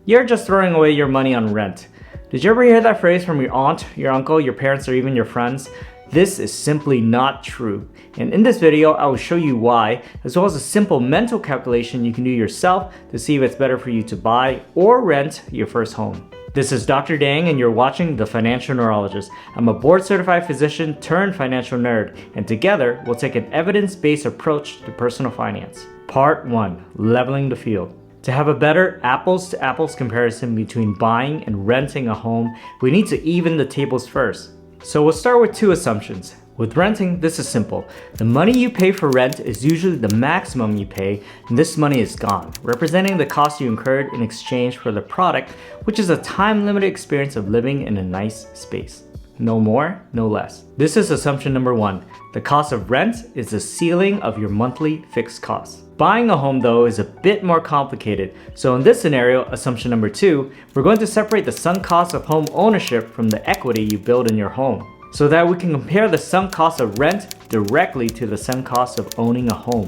you're just throwing away your money on rent. Did you ever hear that phrase from your aunt, your uncle, your parents, or even your friends? This is simply not true. And in this video, I will show you why, as well as a simple mental calculation you can do yourself to see if it's better for you to buy or rent your first home. This is Dr. Dang and you're watching The Financial Neurologist. I'm a board-certified physician turned financial nerd, and together we'll take an evidence-based approach to personal finance. Part 1. Leveling the field. To have a better apples-to-apples comparison between buying and renting a home, we need to even the tables first. So we'll start with two assumptions. With renting, this is simple. The money you pay for rent is usually the maximum you pay, and this money is gone, representing the cost you incurred in exchange for the product, which is a time-limited experience of living in a nice space. No more, no less. This is assumption number 1. The cost of rent is the ceiling of your monthly fixed costs. Buying a home, though, is a bit more complicated. So in this scenario, assumption number 2, we're going to separate the sunk cost of home ownership from the equity you build in your home, so that we can compare the sunk cost of rent directly to the sunk cost of owning a home.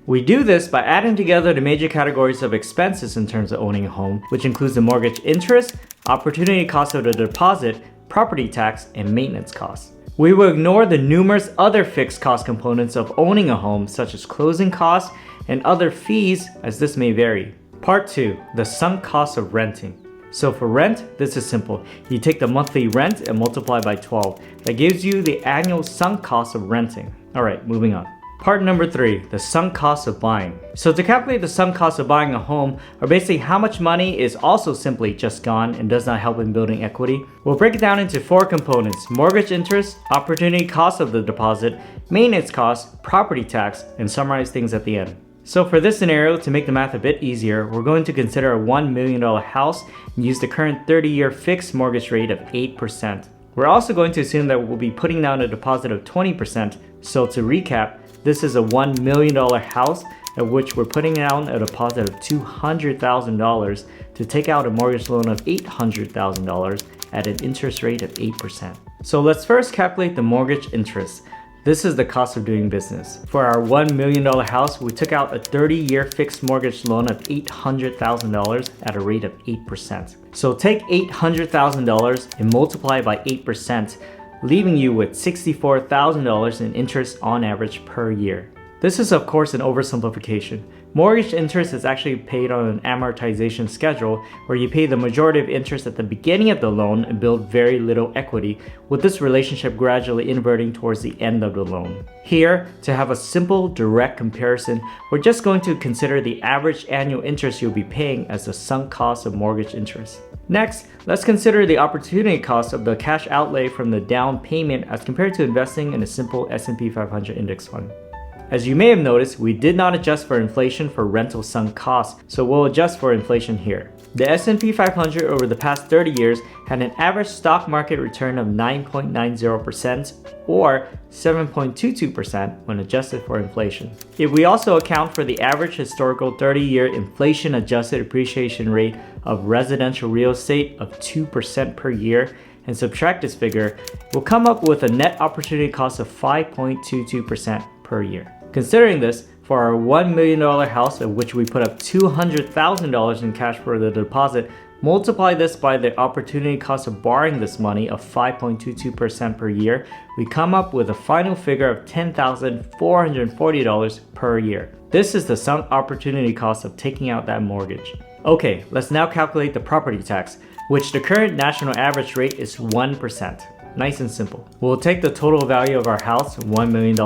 We do this by adding together the major categories of expenses in terms of owning a home, which includes the mortgage interest, opportunity cost of the deposit, property tax, and maintenance costs. We will ignore the numerous other fixed cost components of owning a home, such as closing costs and other fees, as this may vary. Part 2. The sunk cost of renting. So for rent, this is simple. You take the monthly rent and multiply by 12. That gives you the annual sunk cost of renting. Alright, moving on. Part number 3, the sunk cost of buying. So to calculate the sunk cost of buying a home, or basically how much money is also simply just gone and does not help in building equity, we'll break it down into 4 components: mortgage interest, opportunity cost of the deposit, maintenance cost, property tax, and summarize things at the end. So for this scenario, to make the math a bit easier, we're going to consider a $1 million house and use the current 30-year fixed mortgage rate of 8%. We're also going to assume that we'll be putting down a deposit of 20%. So to recap, this is a $1 million house at which we're putting down a deposit of $200,000 to take out a mortgage loan of $800,000 at an interest rate of 8%. So let's first calculate the mortgage interest. This is the cost of doing business. For our $1 million house, we took out a 30-year fixed mortgage loan of $800,000 at a rate of 8%. So take $800,000 and multiply by 8%, leaving you with $64,000 in interest on average per year. This is of course an oversimplification. Mortgage interest is actually paid on an amortization schedule where you pay the majority of interest at the beginning of the loan and build very little equity, with this relationship gradually inverting towards the end of the loan. Here, to have a simple, direct comparison, we're just going to consider the average annual interest you'll be paying as the sunk cost of mortgage interest. Next, let's consider the opportunity cost of the cash outlay from the down payment as compared to investing in a simple S&P 500 index fund. As you may have noticed, we did not adjust for inflation for rental sunk costs, so we'll adjust for inflation here. The S&P 500 over the past 30 years had an average stock market return of 9.90% or 7.22% when adjusted for inflation. If we also account for the average historical 30-year inflation-adjusted appreciation rate of residential real estate of 2% per year and subtract this figure, we'll come up with a net opportunity cost of 5.22% per year. Considering this, for our $1 million house of which we put up $200,000 in cash for the deposit, multiply this by the opportunity cost of borrowing this money of 5.22% per year, we come up with a final figure of $10,440 per year. This is the sunk opportunity cost of taking out that mortgage. Okay, let's now calculate the property tax, which the current national average rate is 1%. Nice and simple. We'll take the total value of our house, $1 million,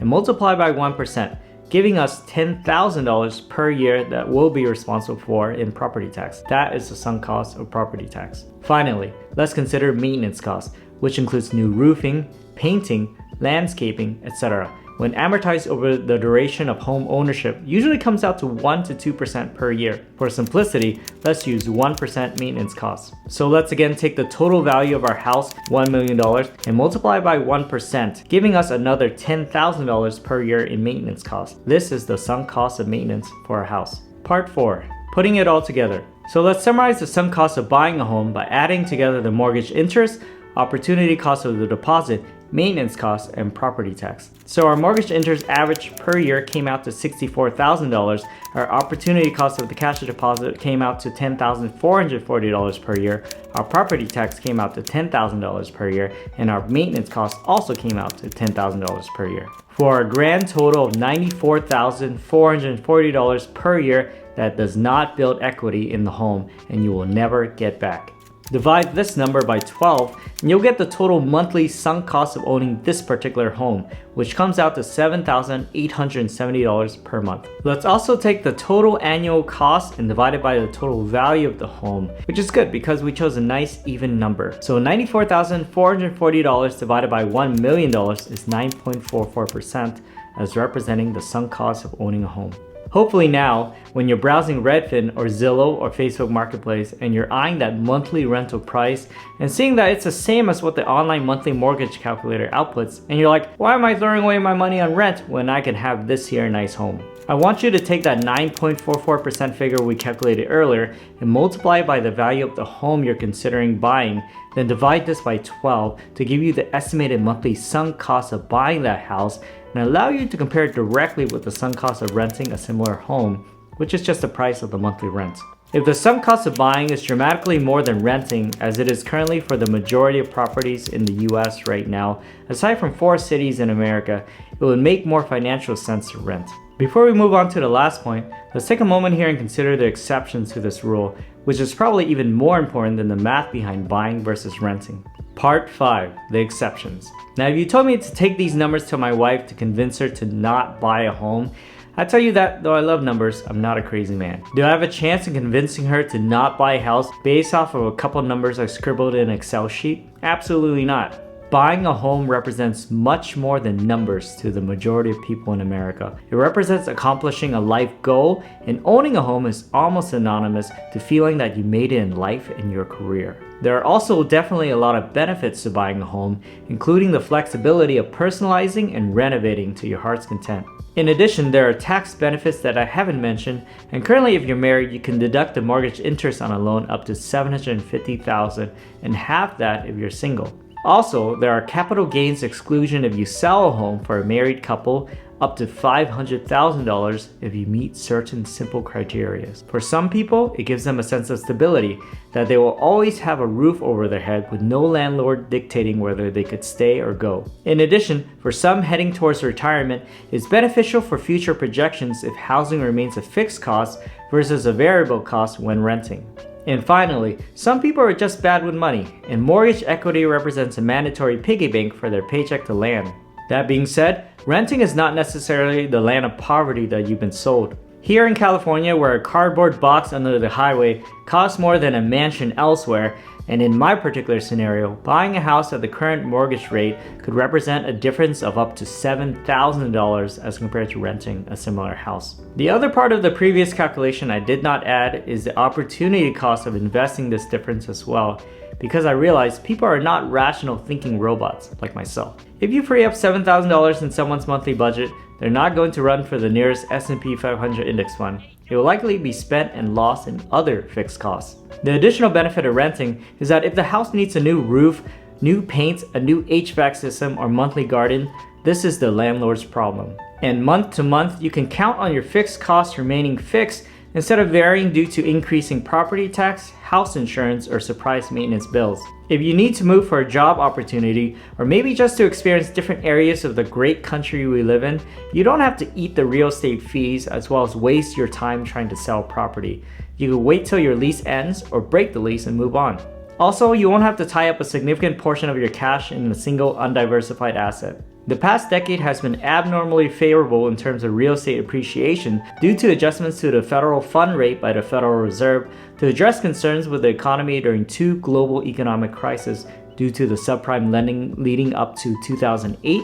and multiply by 1%, giving us $10,000 per year that we'll be responsible for in property tax. That is the sunk cost of property tax. Finally, let's consider maintenance costs, which includes new roofing, painting, landscaping, etc. When amortized over the duration of home ownership, usually comes out to 1 to 2% per year. For simplicity, let's use 1% maintenance costs. So let's again take the total value of our house, $1 million, and multiply by 1%, giving us another $10,000 per year in maintenance costs. This is the sunk cost of maintenance for a house. Part 4. Putting it all together. So let's summarize the sunk cost of buying a home by adding together the mortgage interest, opportunity cost of the deposit, maintenance costs, and property tax. So our mortgage interest average per year came out to $64,000. Our opportunity cost of the cash deposit came out to $10,440 per year. Our property tax came out to $10,000 per year, and our maintenance costs also came out to $10,000 per year. For a grand total of $94,440 per year that does not build equity in the home and you will never get back. Divide this number by 12 and you'll get the total monthly sunk cost of owning this particular home, which comes out to $7,870 per month. Let's also take the total annual cost and divide it by the total value of the home, which is good because we chose a nice even number. So $94,440 divided by $1 million is 9.44%, as representing the sunk cost of owning a home. Hopefully now, when you're browsing Redfin or Zillow or Facebook Marketplace and you're eyeing that monthly rental price and seeing that it's the same as what the online monthly mortgage calculator outputs, and you're like, why am I throwing away my money on rent when I can have this here nice home? I want you to take that 9.44% figure we calculated earlier and multiply it by the value of the home you're considering buying, then divide this by 12 to give you the estimated monthly sunk cost of buying that house and allow you to compare it directly with the sunk cost of renting a similar home, which is just the price of the monthly rent. If the sunk cost of buying is dramatically more than renting, as it is currently for the majority of properties in the US right now, aside from 4 cities in America, it would make more financial sense to rent. Before we move on to the last point, let's take a moment here and consider the exceptions to this rule, which is probably even more important than the math behind buying versus renting. Part 5, the exceptions. Now, if you told me to take these numbers to my wife to convince her to not buy a home, I tell you that though I love numbers, I'm not a crazy man. Do I have a chance in convincing her to not buy a house based off of a couple numbers I scribbled in an Excel sheet? Absolutely not. Buying a home represents much more than numbers to the majority of people in America. It represents accomplishing a life goal, and owning a home is almost synonymous to feeling that you made it in life and your career. There are also definitely a lot of benefits to buying a home, including the flexibility of personalizing and renovating to your heart's content. In addition, there are tax benefits that I haven't mentioned, and currently if you're married, you can deduct the mortgage interest on a loan up to $750,000 and half that if you're single. Also, there are capital gains exclusion if you sell a home for a married couple, up to $500,000 if you meet certain simple criteria. For some people, it gives them a sense of stability, that they will always have a roof over their head with no landlord dictating whether they could stay or go. In addition, for some heading towards retirement, it's beneficial for future projections if housing remains a fixed cost versus a variable cost when renting. And finally, some people are just bad with money, and mortgage equity represents a mandatory piggy bank for their paycheck to land. That being said, renting is not necessarily the land of poverty that you've been sold. Here in California, where a cardboard box under the highway costs more than a mansion elsewhere, and in my particular scenario, buying a house at the current mortgage rate could represent a difference of up to $7,000 as compared to renting a similar house. The other part of the previous calculation I did not add is the opportunity cost of investing this difference as well, because I realized people are not rational thinking robots like myself. If you free up $7,000 in someone's monthly budget, they're not going to run for the nearest S&P 500 index fund. It will likely be spent and lost in other fixed costs. The additional benefit of renting is that if the house needs a new roof, new paint, a new HVAC system, or monthly garden, this is the landlord's problem. And month to month, you can count on your fixed costs remaining fixed instead of varying due to increasing property tax, house insurance, or surprise maintenance bills. If you need to move for a job opportunity, or maybe just to experience different areas of the great country we live in, you don't have to eat the real estate fees as well as waste your time trying to sell property. You can wait till your lease ends or break the lease and move on. Also, you won't have to tie up a significant portion of your cash in a single undiversified asset. The past decade has been abnormally favorable in terms of real estate appreciation due to adjustments to the federal fund rate by the Federal Reserve to address concerns with the economy during 2 global economic crises due to the subprime lending leading up to 2008,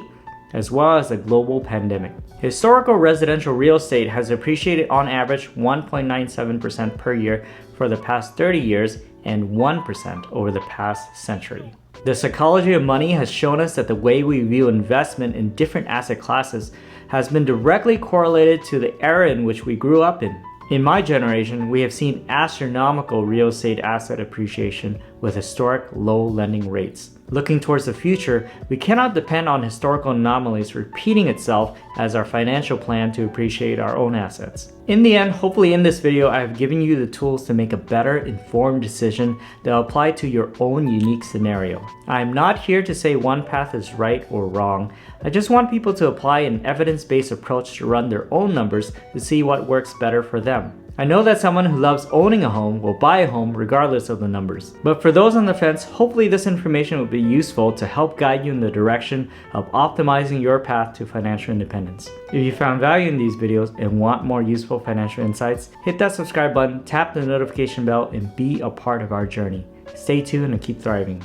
as well as a global pandemic. Historical residential real estate has appreciated on average 1.97% per year for the past 30 years and 1% over the past century. The psychology of money has shown us that the way we view investment in different asset classes has been directly correlated to the era in which we grew up in. In my generation, we have seen astronomical real estate asset appreciation with historic low lending rates. Looking towards the future, we cannot depend on historical anomalies repeating itself as our financial plan to appreciate our own assets. In the end, hopefully in this video, I have given you the tools to make a better informed decision that will apply to your own unique scenario. I am not here to say one path is right or wrong. I just want people to apply an evidence-based approach to run their own numbers to see what works better for them. I know that someone who loves owning a home will buy a home regardless of the numbers. But for those on the fence, hopefully this information will be useful to help guide you in the direction of optimizing your path to financial independence. If you found value in these videos and want more useful financial insights, hit that subscribe button, tap the notification bell, and be a part of our journey. Stay tuned and keep thriving.